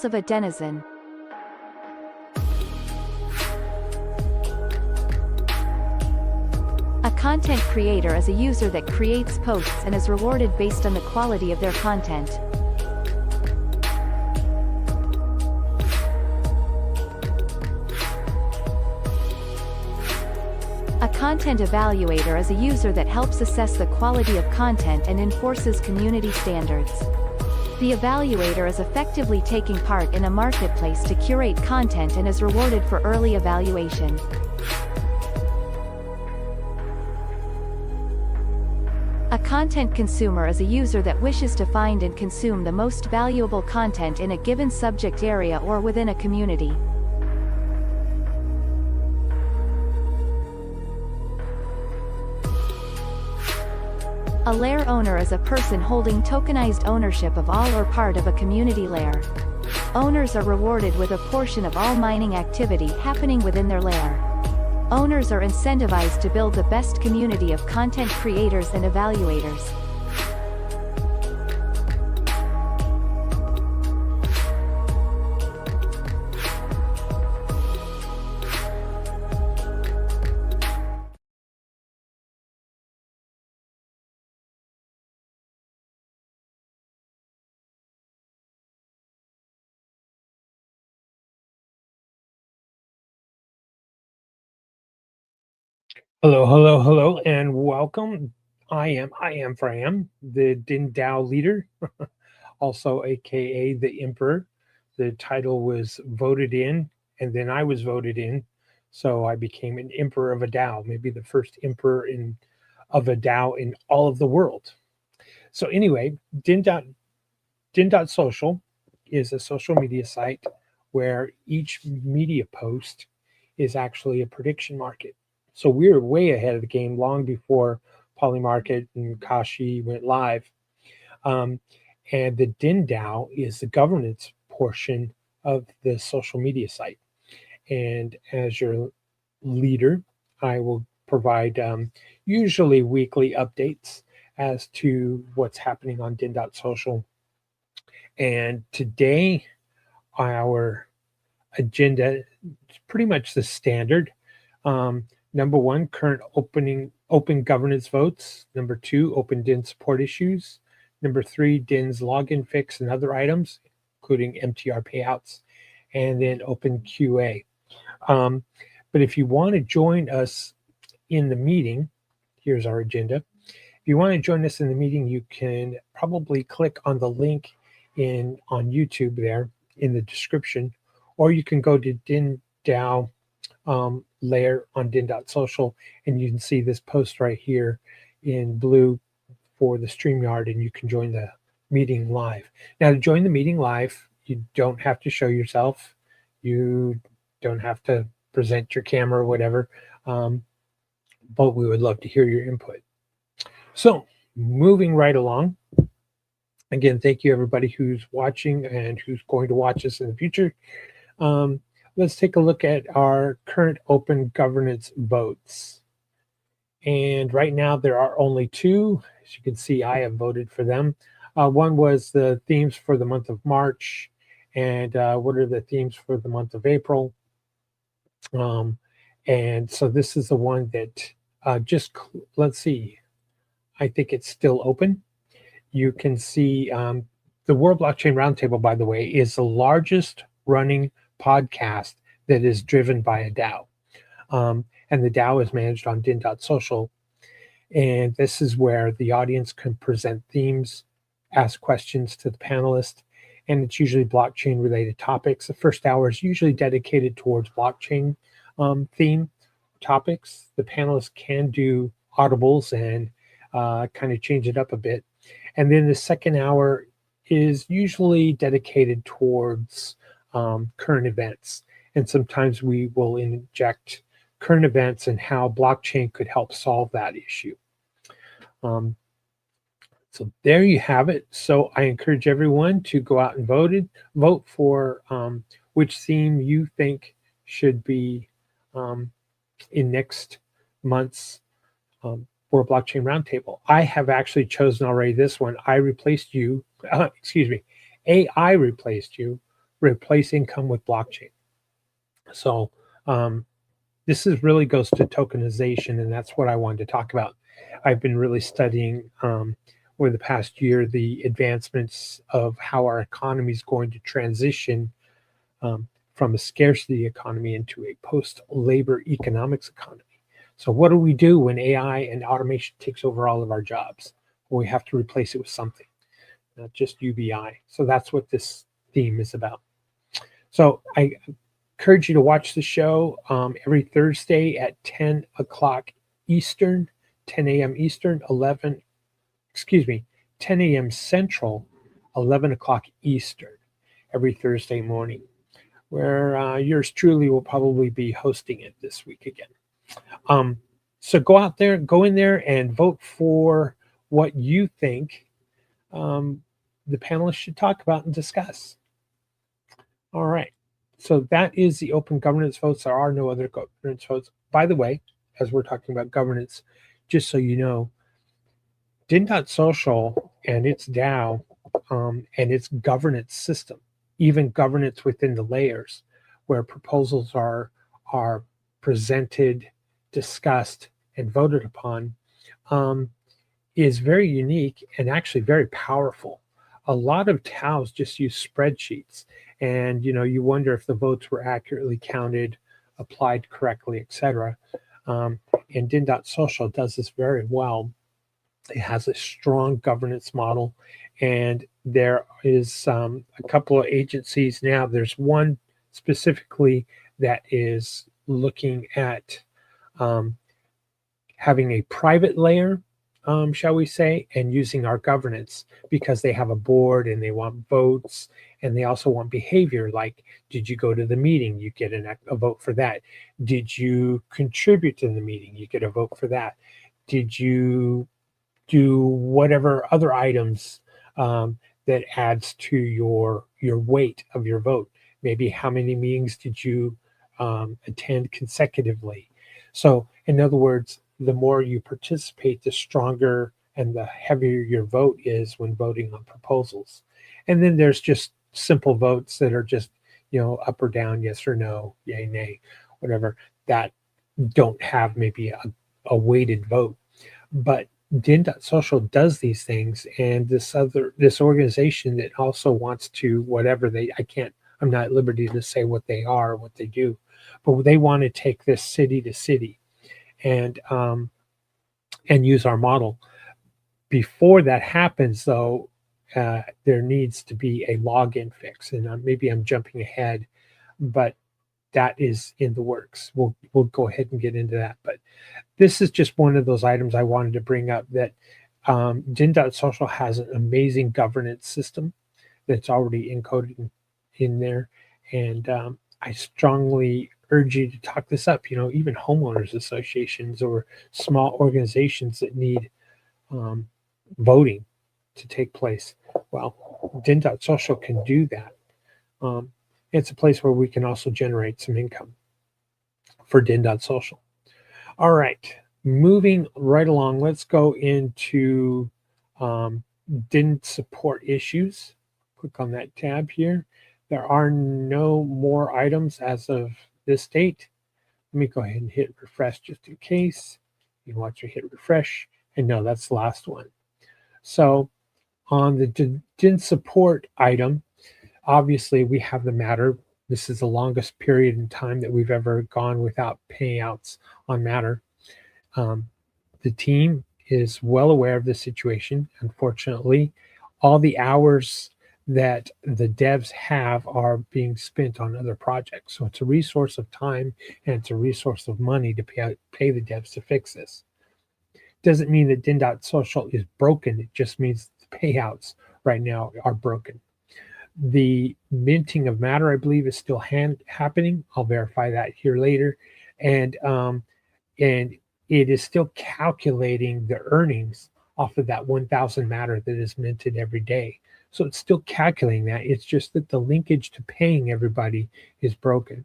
Roles of a denizen. A content creator is a user that creates posts and is rewarded based on the quality of their content. A content evaluator is a user that helps assess the quality of content and enforces community standards. The evaluator is effectively taking part in a marketplace to curate content and is rewarded for early evaluation. A content consumer is a user that wishes to find and consume the most valuable content in a given subject area or within a community. A lair owner is a person holding tokenized ownership of all or part of a community lair. Owners are rewarded with a portion of all mining activity happening within their lair. Owners are incentivized to build the best community of content creators and evaluators. Hello, and welcome. I am the DENDAO leader, also aka the Emperor. The title was voted in, and then I was voted in, so I became an Emperor of a DAO, maybe the first Emperor of a DAO in all of the world. So anyway, Den.Social is a social media site where each media post is actually a prediction market. So we were way ahead of the game long before Polymarket and Kashi went live. And the DENDAO is the governance portion of the social media site. And as your leader, I will provide usually weekly updates as to what's happening on Den.Social. And today, our agenda is pretty much the standard. Number one, current open governance votes. Number two, open DEN support issues. Number three, DEN's login fix and other items, including MTR payouts, and then open QA. But if you want to join us in the meeting, here's our agenda. If you want to join us in the meeting, you can probably click on the link on YouTube there in the description, or you can go to DENDAO Lair on Den.Social, and you can see this post right here in blue for the StreamYard, and you can join the meeting live. Now, to join the meeting live, you don't have to show yourself. You don't have to present your camera or whatever, but we would love to hear your input. So, moving right along. Again, thank you everybody who's watching and who's going to watch us in the future. Let's take a look at our current open governance votes. And right now there are only two. As you can see, I have voted for them. One was the themes for the month of March, and what are the themes for the month of April. And so this is the one that let's see. I think it's still open. You can see the World Blockchain Roundtable, by the way, is the largest running podcast that is driven by a DAO. And the DAO is managed on Den.Social. And this is where the audience can present themes, ask questions to the panelists, and it's usually blockchain related topics. The first hour is usually dedicated towards blockchain theme topics. The panelists can do audibles and kind of change it up a bit. And then the second hour is usually dedicated towards current events. And sometimes we will inject current events and how blockchain could help solve that issue. So there you have it. So I encourage everyone to go out and vote for which theme you think should be in next month's World Blockchain Roundtable. I have actually chosen already this one. I replaced you, excuse me, AI replaced you replace income with blockchain. So this is really goes to tokenization, and that's what I wanted to talk about. I've been really studying over the past year the advancements of how our economy is going to transition from a scarcity economy into a post-labor economics economy. So what do we do when AI and automation takes over all of our jobs? Well, we have to replace it with something, not just UBI. So that's what this theme is about. So I encourage you to watch the show every Thursday at 10 o'clock Eastern, 10 a.m. Eastern, 10 a.m. Central, 11 o'clock Eastern, every Thursday morning, where yours truly will probably be hosting it this week again. So go in there and vote for what you think the panelists should talk about and discuss. All right. So that is the open governance votes. There are no other governance votes. By the way, as we're talking about governance, just so you know, Den.Social and its DAO and its governance system, even governance within the layers, where proposals are presented, discussed, and voted upon, is very unique and actually very powerful. A lot of DAOs just use spreadsheets, and you wonder if the votes were accurately counted, applied correctly, etc. And Den.Social does this very well. It has a strong governance model, and there is a couple of agencies now. There's one specifically that is looking at having a private layer, shall we say, and using our governance, because they have a board and they want votes, and they also want behavior, like, did you go to the meeting? You get a vote for that. Did you contribute to the meeting? You get a vote for that. Did you do whatever other items that adds to your weight of your vote? Maybe how many meetings did you attend consecutively? So in other words, the more you participate, the stronger and the heavier your vote is when voting on proposals. And then there's just simple votes that are just, up or down, yes or no, yay, nay, whatever, that don't have maybe a weighted vote. But Den.Social does these things, and this organization that also wants to, whatever I'm not at liberty to say what they are or what they do, but they want to take this city to city and use our model. Before that happens, though, there needs to be a login fix, and maybe I'm jumping ahead, but that is in the works. We'll go ahead and get into that. But this is just one of those items I wanted to bring up, that Den.Social has an amazing governance system that's already encoded in there. And I strongly urge you to talk this up, even homeowners associations or small organizations that need voting to take place. Well, Den.Social can do that. It's a place where we can also generate some income for Den.Social. All right, moving right along, let's go into Den support issues. Click on that tab here. There are no more items as of this date. Let me go ahead and hit refresh just in case. You can watch me hit refresh, and no, that's the last one. So on the Den support item, obviously we have the matter. This is the longest period in time that we've ever gone without payouts on matter. The team is well aware of the situation. Unfortunately, all the hours that the devs have are being spent on other projects. So it's a resource of time, and it's a resource of money to pay the devs to fix this. Doesn't mean that Den.Social is broken. It just means the payouts right now are broken. The minting of matter, I believe, is still happening. I'll verify that here later. And it is still calculating the earnings off of that 1,000 matter that is minted every day. So it's still calculating that. It's just that the linkage to paying everybody is broken.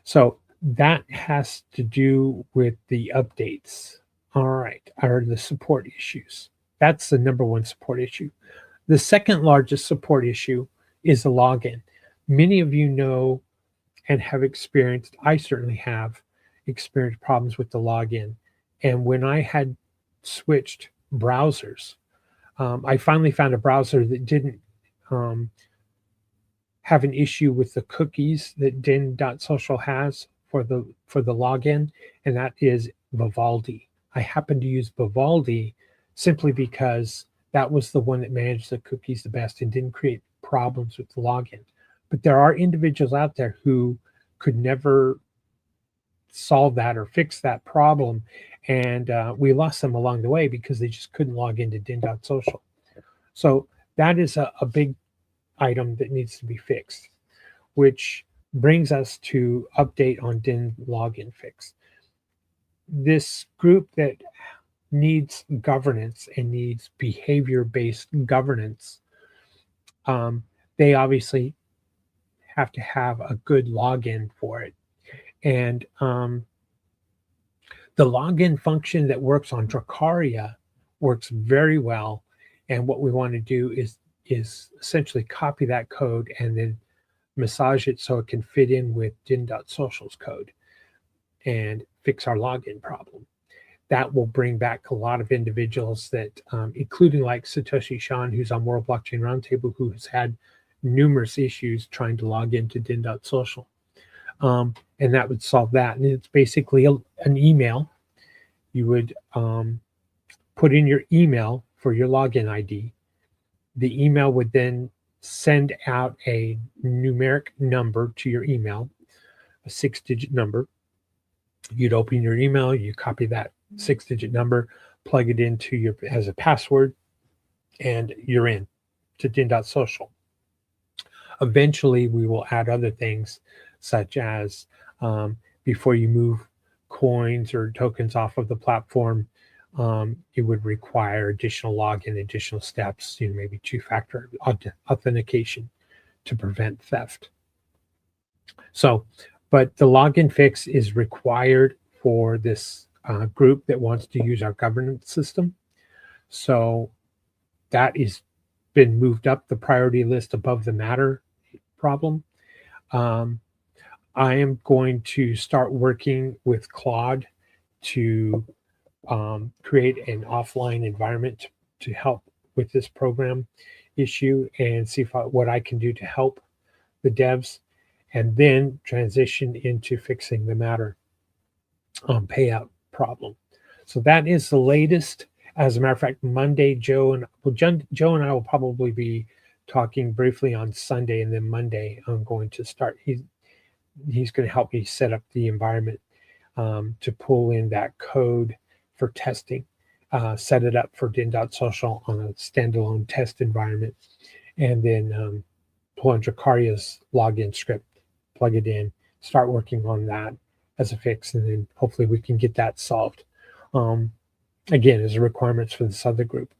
So that has to do with the updates. All right, or the support issues. That's the number one support issue. The second largest support issue is the login. Many of you know and have experienced, I certainly have experienced problems with the login. And when I had switched browsers, I finally found a browser that didn't have an issue with the cookies that Den.Social has for the login, and that is Vivaldi. I happen to use Vivaldi simply because that was the one that managed the cookies the best and didn't create problems with the login. But there are individuals out there who could never solve that or fix that problem, and we lost them along the way because they just couldn't log into Den.Social. So that is a big item that needs to be fixed, which brings us to update on Den login fix. This group that needs governance and needs behavior-based governance, they obviously have to have a good login for it. And the login function that works on Dracaria works very well. And what we want to do is essentially copy that code and then massage it so it can fit in with Den.Social's code and fix our login problem. That will bring back a lot of individuals that, including like Satoshi Shon, who's on World Blockchain Roundtable, who has had numerous issues trying to log into Den.Social. And that would solve that. And it's basically an email. You would put in your email for your login ID. The email would then send out a numeric number to your email, a 6-digit number. You'd open your email, you copy that 6-digit number, plug it into as a password, and you're in to Den.Social. Eventually, we will add other things such as before you move coins or tokens off of the platform, it would require additional login, additional steps, maybe two-factor authentication to prevent theft. So, but the login fix is required for this group that wants to use our governance system. So that is been moved up the priority list above the matter problem. I am going to start working with Claude to create an offline environment to help with this program issue and see what I can do to help the devs, and then transition into fixing the matter payout problem. So that is the latest. As a matter of fact, Monday, Joe and I will probably be talking briefly on Sunday, and then Monday I'm going to start. He's going to help me set up the environment to pull in that code for testing, set it up for Den.Social on a standalone test environment, and then pull in Dracaria's login script, plug it in, start working on that as a fix, and then hopefully we can get that solved. Again, as a requirements for this other group.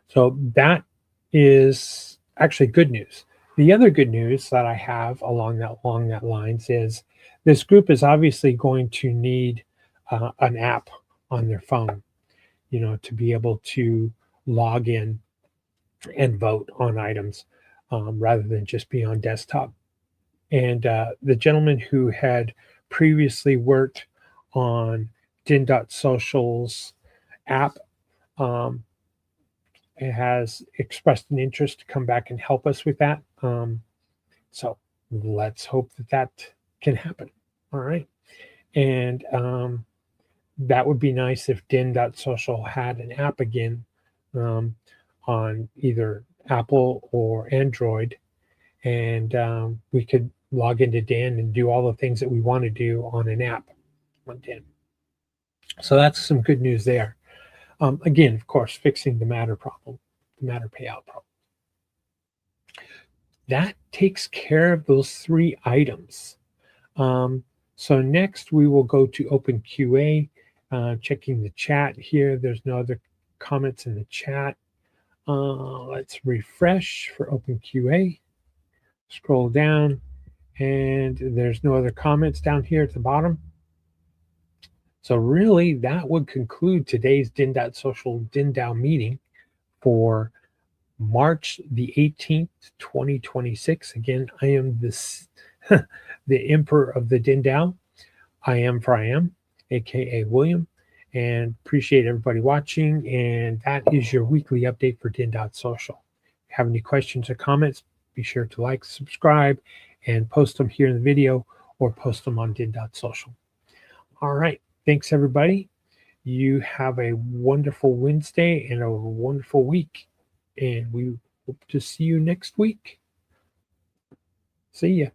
So that is actually good news. The other good news that I have along that lines is this group is obviously going to need an app on their phone, to be able to log in and vote on items rather than just be on desktop. And the gentleman who had previously worked on Den.Social's app has expressed an interest to come back and help us with that. So let's hope that can happen. All right. And that would be nice if Den.Social had an app again on either Apple or Android, and we could log into Den and do all the things that we want to do on an app on Den. So that's some good news there. Again, of course, fixing the matter problem, the matter payout problem. That takes care of those 3 items. So next we will go to OpenQA, checking the chat here. There's no other comments in the chat. Let's refresh for OpenQA. Scroll down, and there's no other comments down here at the bottom. So really, that would conclude today's Den.Social DENDAO meeting for March the 18th, 2026. Again, I am this the Emperor of the DENDAO. I am for I am, aka William, and appreciate everybody watching. And that is your weekly update for Den.Social. If you have any questions or comments, be sure to like, subscribe, and post them here in the video or post them on Den.Social. All right. Thanks, everybody. You have a wonderful Wednesday and a wonderful week. And we hope to see you next week. See ya.